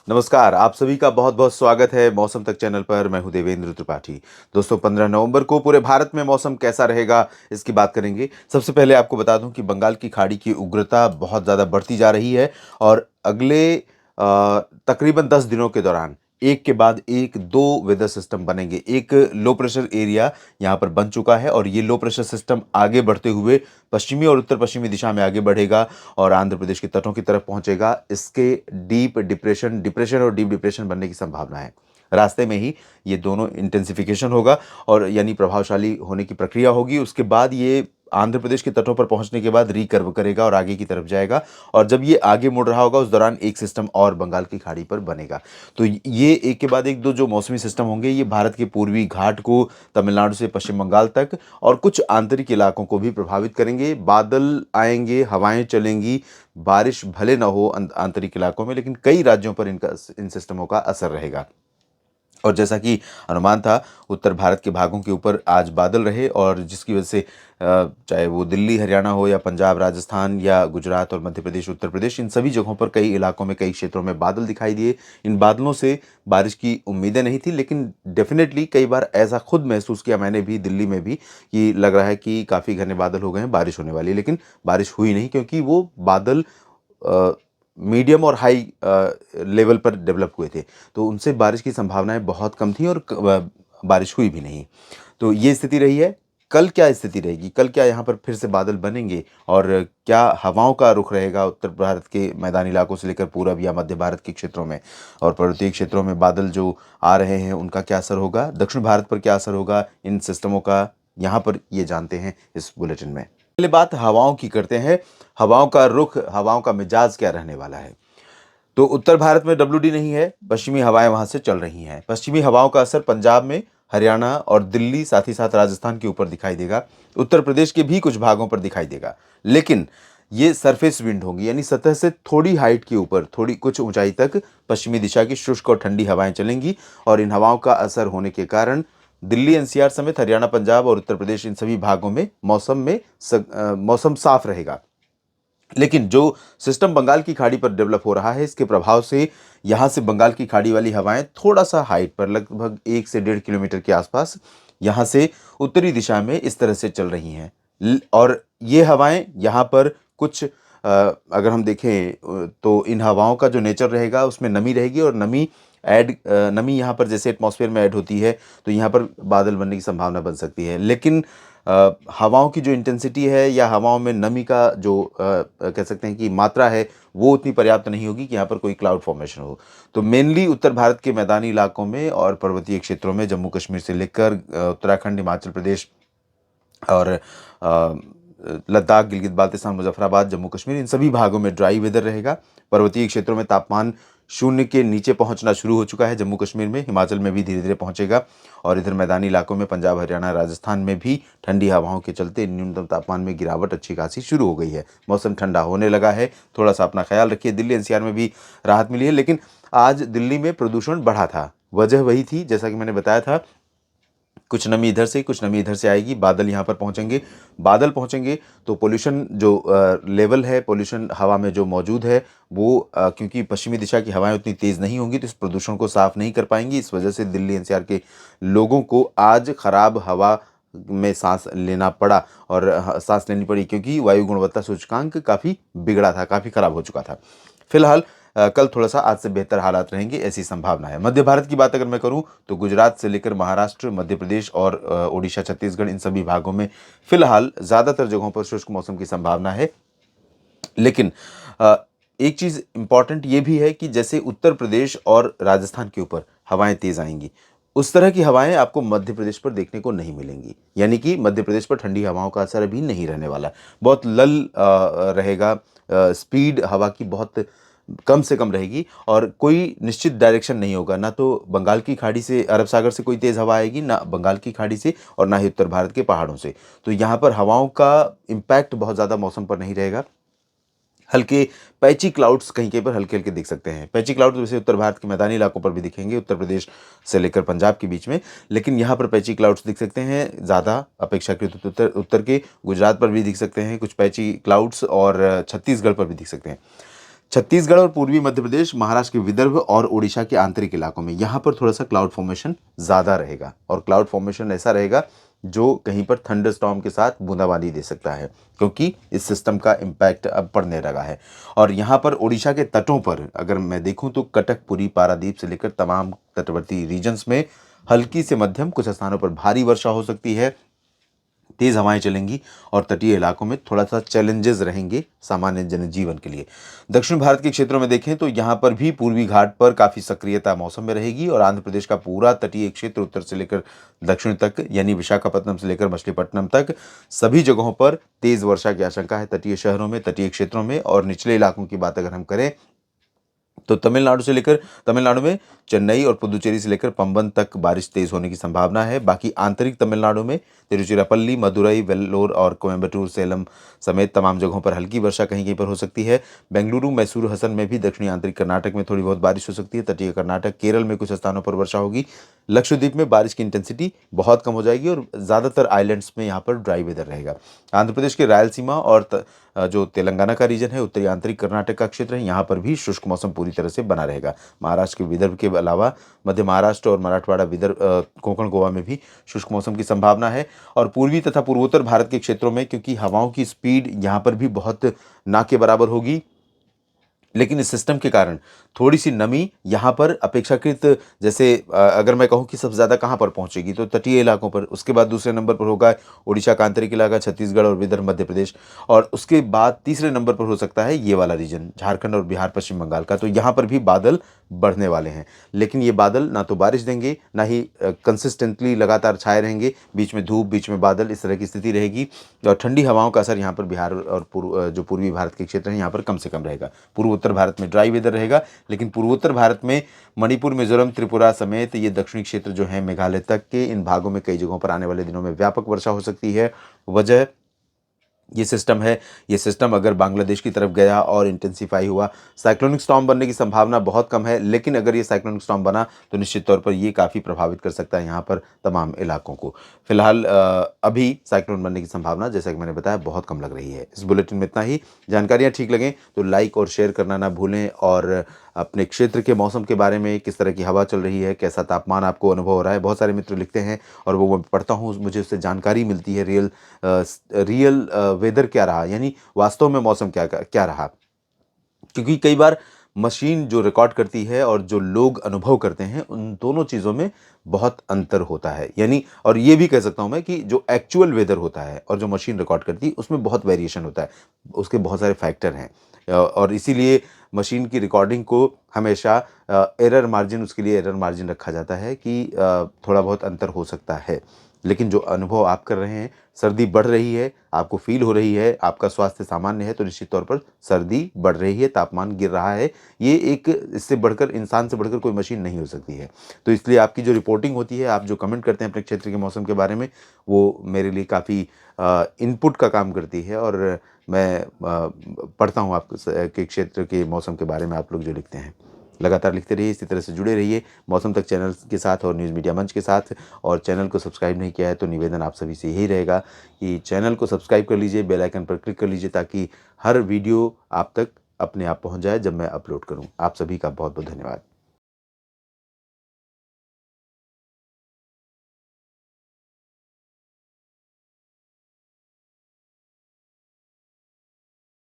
नमस्कार, आप सभी का बहुत-बहुत स्वागत है मौसम तक चैनल पर। मैं हूं देवेंद्र त्रिपाठी। दोस्तों 15 नवंबर को पूरे भारत में मौसम कैसा रहेगा, इसकी बात करेंगे। सबसे पहले आपको बता दूं कि बंगाल की खाड़ी की उग्रता बहुत ज़्यादा बढ़ती जा रही है और अगले तकरीबन 10 दिनों के दौरान एक के बाद एक 2 वेदर सिस्टम बनेंगे। एक लो प्रेशर एरिया यहाँ पर बन चुका है और ये लो प्रेशर सिस्टम आगे बढ़ते हुए पश्चिमी और उत्तर पश्चिमी दिशा में आगे बढ़ेगा और आंध्र प्रदेश के तटों की तरफ पहुंचेगा। इसके डीप डिप्रेशन डिप्रेशन और डीप डिप्रेशन बनने की संभावना है। रास्ते में ही ये दोनों इंटेंसिफिकेशन होगा और यानी प्रभावशाली होने की प्रक्रिया होगी। उसके बाद ये आंध्र प्रदेश के तटों पर पहुंचने के बाद रिकर्व करेगा और आगे की तरफ जाएगा और जब ये आगे मुड़ रहा होगा उस दौरान एक सिस्टम और बंगाल की खाड़ी पर बनेगा। तो ये एक के बाद एक दो जो मौसमी सिस्टम होंगे ये भारत के पूर्वी घाट को तमिलनाडु से पश्चिम बंगाल तक और कुछ आंतरिक इलाकों को भी प्रभावित करेंगे। बादल आएंगे, हवाएं चलेंगी, बारिश भले ना हो आंतरिक इलाकों में, लेकिन कई राज्यों पर इन सिस्टमों का असर रहेगा। और जैसा कि अनुमान था, उत्तर भारत के भागों के ऊपर आज बादल रहे और जिसकी वजह से चाहे वो दिल्ली, हरियाणा हो या पंजाब, राजस्थान या गुजरात और मध्य प्रदेश, उत्तर प्रदेश, इन सभी जगहों पर कई इलाकों में, कई क्षेत्रों में बादल दिखाई दिए। इन बादलों से बारिश की उम्मीदें नहीं थी, लेकिन डेफिनेटली कई बार ऐसा खुद महसूस किया मैंने भी दिल्ली में भी कि लग रहा है कि काफ़ी घने बादल हो गए हैं, बारिश होने वाली है, लेकिन बारिश हुई नहीं क्योंकि वो बादल मीडियम और हाई लेवल पर डेवलप हुए थे। तो उनसे बारिश की संभावनाएँ बहुत कम थी और बारिश हुई भी नहीं। तो ये स्थिति रही है। कल क्या स्थिति रहेगी? कल क्या यहाँ पर फिर से बादल बनेंगे और क्या हवाओं का रुख रहेगा उत्तर भारत के मैदानी इलाकों से लेकर पूरब या मध्य भारत के क्षेत्रों में? और पर्वतीय क्षेत्रों में बादल जो आ रहे हैं उनका क्या असर होगा? दक्षिण भारत पर क्या असर होगा इन सिस्टमों का? यहाँ पर ये जानते हैं इस बुलेटिन में। पहले बात हवाओं की करते हैं। हवाओं का रुख, हवाओं का मिजाज क्या रहने वाला है? तो उत्तर भारत में डब्ल्यूडी नहीं है, पश्चिमी हवाएं वहां से चल रही हैं। पश्चिमी हवाओं का असर पंजाब में, हरियाणा और दिल्ली, साथ ही साथ राजस्थान के ऊपर दिखाई देगा। उत्तर प्रदेश के भी कुछ भागों पर दिखाई देगा, लेकिन ये सरफेस विंड होंगी, यानी सतह से थोड़ी हाइट के ऊपर, थोड़ी कुछ ऊंचाई तक पश्चिमी दिशा की शुष्क और ठंडी हवाएं चलेंगी और इन हवाओं का असर होने के कारण दिल्ली एनसीआर समेत हरियाणा, पंजाब और उत्तर प्रदेश, इन सभी भागों में मौसम साफ रहेगा। लेकिन जो सिस्टम बंगाल की खाड़ी पर डेवलप हो रहा है, इसके प्रभाव से यहाँ से बंगाल की खाड़ी वाली हवाएं थोड़ा सा हाइट पर, लगभग 1 से 1.5 किलोमीटर के आसपास, यहाँ से उत्तरी दिशा में इस तरह से चल रही हैं। और ये हवाएं यहाँ पर कुछ अगर हम देखें तो इन हवाओं का जो नेचर रहेगा उसमें नमी रहेगी और नमी यहाँ पर जैसे एटमॉस्फेयर में ऐड होती है तो यहाँ पर बादल बनने की संभावना बन सकती है। लेकिन हवाओं की जो इंटेंसिटी है या हवाओं में नमी का जो कह सकते हैं कि मात्रा है, वो उतनी पर्याप्त नहीं होगी कि यहाँ पर कोई क्लाउड फॉर्मेशन हो। तो मेनली उत्तर भारत के मैदानी इलाकों में और पर्वतीय क्षेत्रों में, जम्मू कश्मीर से लेकर उत्तराखंड, हिमाचल प्रदेश और लद्दाख, गिलगित बाल्टिस्तान, मुजफ्फराबाद, जम्मू कश्मीर, इन सभी भागों में ड्राई वेदर रहेगा। पर्वतीय क्षेत्रों में तापमान शून्य के नीचे पहुंचना शुरू हो चुका है। जम्मू कश्मीर में, हिमाचल में भी धीरे धीरे पहुंचेगा और इधर मैदानी इलाकों में पंजाब, हरियाणा, राजस्थान में भी ठंडी हवाओं के चलते न्यूनतम तापमान में गिरावट अच्छी खासी शुरू हो गई है। मौसम ठंडा होने लगा है। थोड़ा सा अपना ख्याल रखिए। दिल्ली एनसीआर में भी राहत मिली है, लेकिन आज दिल्ली में प्रदूषण बढ़ा था। वजह वही थी जैसा कि मैंने बताया था, कुछ नमी इधर से, कुछ नमी इधर से आएगी। बादल यहाँ पर पहुँचेंगे। बादल पहुँचेंगे तो पोल्यूशन जो लेवल है, पोल्यूशन हवा में जो मौजूद है वो क्योंकि पश्चिमी दिशा की हवाएं उतनी तेज़ नहीं होंगी तो इस प्रदूषण को साफ नहीं कर पाएंगी। इस वजह से दिल्ली एनसीआर के लोगों को आज ख़राब हवा में सांस लेना पड़ा और सांस लेनी पड़ी क्योंकि वायु गुणवत्ता सूचकांक काफ़ी बिगड़ा था, काफ़ी ख़राब हो चुका था। फिलहाल कल थोड़ा सा आज से बेहतर हालात रहेंगे, ऐसी संभावना है। मध्य भारत की बात अगर मैं करूं तो गुजरात से लेकर महाराष्ट्र, मध्य प्रदेश और ओडिशा, छत्तीसगढ़, इन सभी भागों में फिलहाल ज़्यादातर जगहों पर शुष्क मौसम की संभावना है। लेकिन एक चीज़ इंपॉर्टेंट ये भी है कि जैसे उत्तर प्रदेश और राजस्थान के ऊपर हवाएं तेज़ आएंगी, उस तरह की हवाएं आपको मध्य प्रदेश पर देखने को नहीं मिलेंगी। यानी कि मध्य प्रदेश पर ठंडी हवाओं का असर अभी नहीं रहने वाला। बहुत लल रहेगा। स्पीड हवा की बहुत कम से कम रहेगी और कोई निश्चित डायरेक्शन नहीं होगा। ना तो बंगाल की खाड़ी से, अरब सागर से कोई तेज़ हवा आएगी, ना बंगाल की खाड़ी से और ना ही उत्तर भारत के पहाड़ों से। तो यहाँ पर हवाओं का इम्पैक्ट बहुत ज़्यादा मौसम पर नहीं रहेगा। हल्के पैची क्लाउड्स कहीं-कहीं पर हल्के-हल्के दिख सकते हैं। पैची क्लाउड्स वैसे उत्तर भारत के मैदानी इलाकों पर भी दिखेंगे, उत्तर प्रदेश से लेकर पंजाब के बीच में, लेकिन यहाँ पर पैची क्लाउड्स दिख सकते हैं ज़्यादा अपेक्षाकृत उत्तर उत्तर के। गुजरात पर भी दिख सकते हैं कुछ पैची क्लाउड्स और छत्तीसगढ़ पर भी दिख सकते हैं। छत्तीसगढ़ और पूर्वी मध्य प्रदेश, महाराष्ट्र के विदर्भ और उड़ीसा के आंतरिक इलाकों में यहाँ पर थोड़ा सा क्लाउड फॉर्मेशन ज़्यादा रहेगा, और क्लाउड फॉर्मेशन ऐसा रहेगा जो कहीं पर थंडरस्टॉर्म के साथ बूंदाबांदी दे सकता है, क्योंकि इस सिस्टम का इम्पैक्ट अब पड़ने लगा है। और यहाँ पर उड़ीसा के तटों पर अगर मैं देखूँ तो कटक, पुरी, पारादीप से लेकर तमाम तटवर्ती रीजन्स में हल्की से मध्यम, कुछ स्थानों पर भारी वर्षा हो सकती है, तेज़ हवाएं चलेंगी और तटीय इलाकों में थोड़ा सा चैलेंजेस रहेंगे सामान्य जनजीवन के लिए। दक्षिण भारत के क्षेत्रों में देखें तो यहाँ पर भी पूर्वी घाट पर काफ़ी सक्रियता मौसम में रहेगी, और आंध्र प्रदेश का पूरा तटीय क्षेत्र उत्तर से लेकर दक्षिण तक, यानी विशाखापत्तनम से लेकर मछलीपट्टनम तक सभी जगहों पर तेज़ वर्षा की आशंका है। तटीय शहरों में, तटीय क्षेत्रों में और निचले इलाकों की बात अगर हम करें तो तमिलनाडु में चेन्नई और पुदुचेरी से लेकर पंबन तक बारिश तेज होने की संभावना है। बाकी आंतरिक तमिलनाडु में तिरुचिरापल्ली, मदुरई, वेल्लोर और कोयम्बटूर, सेलम समेत तमाम जगहों पर हल्की वर्षा कहीं कहीं पर हो सकती है। बेंगलुरु, मैसूर, हसन में भी दक्षिणी आंतरिक कर्नाटक में थोड़ी बहुत बारिश हो सकती है। तटीय कर्नाटक, केरल में कुछ स्थानों पर वर्षा होगी। लक्षद्वीप में बारिश की इंटेंसिटी बहुत कम हो जाएगी और ज़्यादातर आइलैंड्स में यहाँ पर ड्राई वेदर रहेगा। आंध्र प्रदेश के रायलसीमा और जो तेलंगाना का रीजन है, उत्तरी आंतरिक कर्नाटक का क्षेत्र है, यहाँ पर भी शुष्क मौसम पूरी तरह से बना रहेगा। महाराष्ट्र के विदर्भ के अलावा मध्य महाराष्ट्र और मराठवाड़ा, विदर्भ, कोंकण, गोवा में भी शुष्क मौसम की संभावना है। और पूर्वी तथा पूर्वोत्तर भारत के क्षेत्रों में क्योंकि हवाओं की स्पीड यहाँ पर भी बहुत ना के बराबर होगी, लेकिन इस सिस्टम के कारण थोड़ी सी नमी यहाँ पर अपेक्षाकृत, जैसे अगर मैं कहूँ कि सबसे ज़्यादा कहाँ पर पहुँचेगी तो तटीय इलाकों पर, उसके बाद दूसरे नंबर पर होगा उड़ीसा का आंतरिक इलाका, छत्तीसगढ़ और विदर्भ, मध्य प्रदेश, और उसके बाद तीसरे नंबर पर हो सकता है ये वाला रीजन, झारखंड और बिहार, पश्चिम बंगाल का। तो यहाँ पर भी बादल बढ़ने वाले हैं, लेकिन ये बादल ना तो बारिश देंगे, ना ही कंसिस्टेंटली लगातार छाए रहेंगे, बीच में धूप, बीच में बादल, इस तरह की स्थिति रहेगी। और ठंडी हवाओं का असर यहाँ पर बिहार और जो पूर्वी भारत के क्षेत्र हैं यहाँ पर कम से कम रहेगा। पूर्वोत्तर भारत में ड्राई वेदर रहेगा, लेकिन पूर्वोत्तर भारत में मणिपुर, मिजोरम, त्रिपुरा समेत ये दक्षिणी क्षेत्र जो है मेघालय तक के, इन भागों में कई जगहों पर आने वाले दिनों में व्यापक वर्षा हो सकती है। वजह ये सिस्टम है, ये सिस्टम अगर बांग्लादेश की तरफ गया और इंटेंसिफाई हुआ, साइक्लोनिक स्टॉर्म बनने की संभावना बहुत कम है, लेकिन अगर ये साइक्लोनिक स्टॉर्म बना तो निश्चित तौर पर ये काफ़ी प्रभावित कर सकता है यहाँ पर तमाम इलाकों को। फिलहाल अभी साइक्लोन बनने की संभावना, जैसा कि मैंने बताया, बहुत कम लग रही है। इस बुलेटिन में इतना ही। जानकारियाँ ठीक लगें तो लाइक और शेयर करना ना भूलें, और अपने क्षेत्र के मौसम के बारे में, किस तरह की हवा चल रही है, कैसा तापमान आपको अनुभव हो रहा है, बहुत सारे मित्र लिखते हैं और वो मैं पढ़ता हूँ, मुझे उससे जानकारी मिलती है। रियल वेदर क्या रहा, यानी वास्तव में मौसम क्या क्या रहा, क्योंकि कई बार मशीन जो रिकॉर्ड करती है और जो लोग अनुभव करते हैं, उन दोनों चीज़ों में बहुत अंतर होता है। यानी, और ये भी कह सकता हूँ मैं कि जो एक्चुअल वेदर होता है और जो मशीन रिकॉर्ड करती है, उसमें बहुत वेरिएशन होता है, उसके बहुत सारे फैक्टर हैं, और इसीलिए मशीन की रिकॉर्डिंग को हमेशा एरर मार्जिन, उसके लिए एरर मार्जिन रखा जाता है कि थोड़ा बहुत अंतर हो सकता है। लेकिन जो अनुभव आप कर रहे हैं, सर्दी बढ़ रही है, आपको फील हो रही है, आपका स्वास्थ्य सामान्य है, तो निश्चित तौर पर सर्दी बढ़ रही है, तापमान गिर रहा है, ये एक, इससे बढ़कर, इंसान से बढ़कर कोई मशीन नहीं हो सकती है। तो इसलिए आपकी जो रिपोर्टिंग होती है, आप जो कमेंट करते हैं अपने क्षेत्र के मौसम के बारे में, वो मेरे लिए काफ़ी इनपुट का काम करती है, और मैं पढ़ता हूँ आपके क्षेत्र के मौसम के बारे में आप लोग जो लिखते हैं। लगातार लिखते रहिए, इसी तरह से जुड़े रहिए मौसम तक चैनल के साथ और न्यूज़ मीडिया मंच के साथ। और चैनल को सब्सक्राइब नहीं किया है तो निवेदन आप सभी से यही रहेगा कि चैनल को सब्सक्राइब कर लीजिए, बेल आइकन पर क्लिक कर लीजिए, ताकि हर वीडियो आप तक अपने आप पहुंच जाए जब मैं अपलोड करूं। आप सभी का बहुत बहुत धन्यवाद।